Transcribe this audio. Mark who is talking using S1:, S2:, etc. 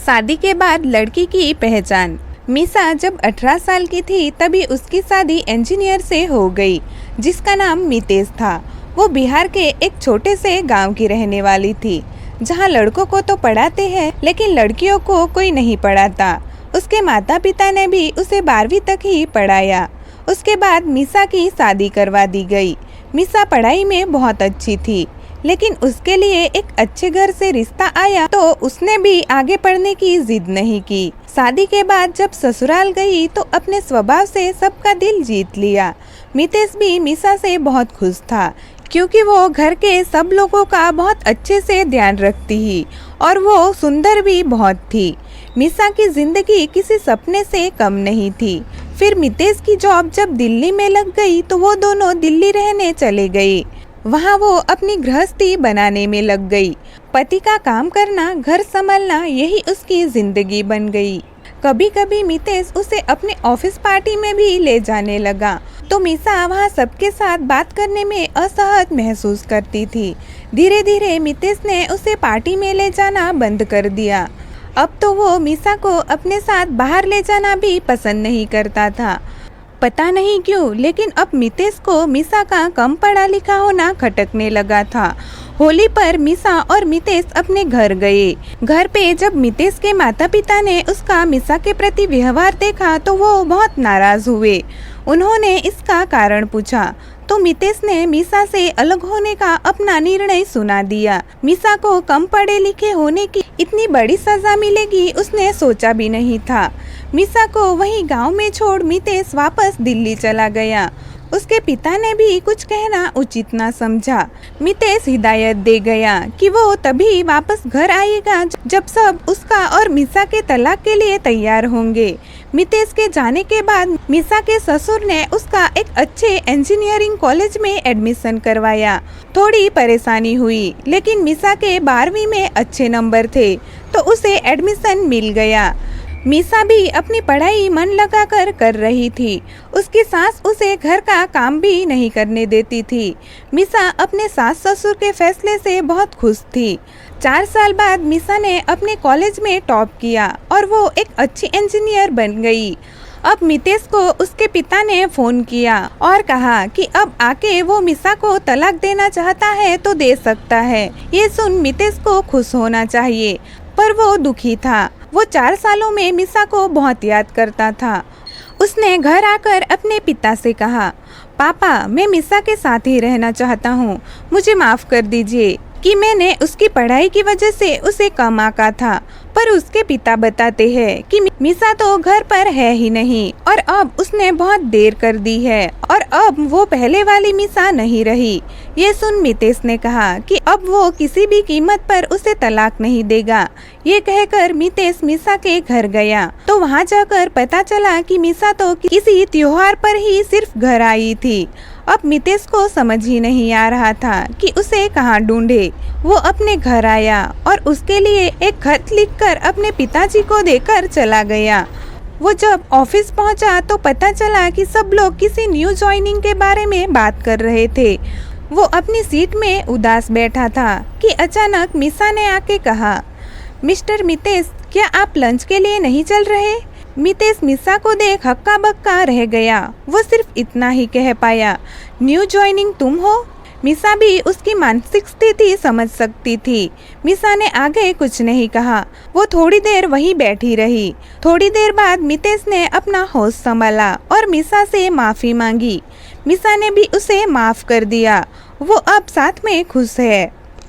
S1: शादी के बाद लड़की की पहचान। मीसा जब 18 साल की थी तभी उसकी शादी इंजीनियर से हो गई जिसका नाम मितेश था। वो बिहार के एक छोटे से गांव की रहने वाली थी जहां लड़कों को तो पढ़ाते हैं लेकिन लड़कियों को कोई नहीं पढ़ाता। उसके माता पिता ने भी उसे 12वीं तक ही पढ़ाया। उसके बाद मीसा की शादी करवा दी गई। मीसा पढ़ाई में बहुत अच्छी थी लेकिन उसके लिए एक अच्छे घर से रिश्ता आया तो उसने भी आगे पढ़ने की जिद नहीं की। शादी के बाद जब ससुराल गई तो अपने स्वभाव से सबका दिल जीत लिया। मितेश भी मीसा से बहुत खुश था क्योंकि वो घर के सब लोगों का बहुत अच्छे से ध्यान रखती ही और वो सुंदर भी बहुत थी। मीसा की जिंदगी किसी सपने से कम नहीं थी। फिर मितेश की जॉब जब दिल्ली में लग गई तो वो दोनों दिल्ली रहने चले गए। वहाँ वो अपनी गृहस्थी बनाने में लग गई। पति का काम करना, घर संभालना, यही उसकी जिंदगी बन गई। कभी कभी मितेश उसे अपने ऑफिस पार्टी में भी ले जाने लगा तो मीसा वहाँ सबके साथ बात करने में असहज महसूस करती थी। धीरे धीरे मितेश ने उसे पार्टी में ले जाना बंद कर दिया। अब तो वो मीसा को अपने साथ बाहर ले जाना भी पसंद नहीं करता था। पता नहीं क्यों लेकिन अब मितेश को मीसा का कम पढ़ा लिखा होना खटकने लगा था। होली पर मीसा और मितेश अपने घर गए। घर पे जब मितेश के माता पिता ने उसका मीसा के प्रति व्यवहार देखा तो वो बहुत नाराज हुए। उन्होंने इसका कारण पूछा तो मितेश ने मीसा से अलग होने का अपना निर्णय सुना दिया। मीसा को कम पढ़े लिखे होने की इतनी बड़ी सजा मिलेगी उसने सोचा भी नहीं था। मीसा को वहीं गांव में छोड़ मितेश वापस दिल्ली चला गया। उसके पिता ने भी कुछ कहना उचित ना समझा। मितेश हिदायत दे गया कि वो तभी वापस घर आएगा जब सब उसका और मीसा के तलाक के लिए तैयार होंगे। मितेश के जाने के बाद मीसा के ससुर ने उसका एक अच्छे इंजीनियरिंग कॉलेज में एडमिशन करवाया। थोड़ी परेशानी हुई लेकिन मीसा के 12वीं में अच्छे नंबर थे तो उसे एडमिशन मिल गया। मीसा भी अपनी पढ़ाई मन लगाकर कर रही थी। उसकी सास उसे घर का काम भी नहीं करने देती थी। मीसा अपने सास ससुर के फैसले से बहुत खुश थी। 4 साल बाद मीसा ने अपने कॉलेज में टॉप किया और वो एक अच्छी इंजीनियर बन गई। अब मितेश को उसके पिता ने फोन किया और कहा कि अब आके वो मीसा को तलाक देना चाहता है तो दे सकता है। ये सुन मितेश को खुश होना चाहिए पर वो दुखी था। वो 4 सालों में मीसा को बहुत याद करता था। उसने घर आकर अपने पिता से कहा, पापा मैं मीसा के साथ ही रहना चाहता हूँ। मुझे माफ़ कर दीजिए कि मैंने उसकी पढ़ाई की वजह से उसे कम आंका था। पर उसके पिता बताते हैं कि मीसा तो घर पर है ही नहीं और अब उसने बहुत देर कर दी है और अब वो पहले वाली मीसा नहीं रही। ये सुन मितेश ने कहा कि अब वो किसी भी कीमत पर उसे तलाक नहीं देगा। ये कहकर मितेश मीसा के घर गया तो वहाँ जाकर पता चला कि मीसा तो किसी त्योहार पर ही सिर्फ घर आई थी। अब मितेश को समझ ही नहीं आ रहा था कि उसे कहाँ ढूंढे। वो अपने घर आया और उसके लिए एक खत लिखकर अपने पिताजी को देकर चला गया। वो जब ऑफिस पहुंचा तो पता चला कि सब लोग किसी न्यू ज्वाइनिंग के बारे में बात कर रहे थे। वो अपनी सीट में उदास बैठा था कि अचानक मीसा ने आके कहा, मिस्टर मितेश क्या आप लंच के लिए नहीं चल रहे? मितेश मीसा को देख हक्का बक्का रह गया। वो सिर्फ इतना ही कह पाया, न्यू ज्वाइनिंग तुम हो? मीसा भी उसकी मानसिक स्थिति समझ सकती थी। मीसा ने आगे कुछ नहीं कहा। वो थोड़ी देर वहीं बैठी रही। थोड़ी देर बाद मितेश ने अपना होश संभाला और मीसा से माफ़ी मांगी। मीसा ने भी उसे माफ़ कर दिया। वो अब साथ में खुश है।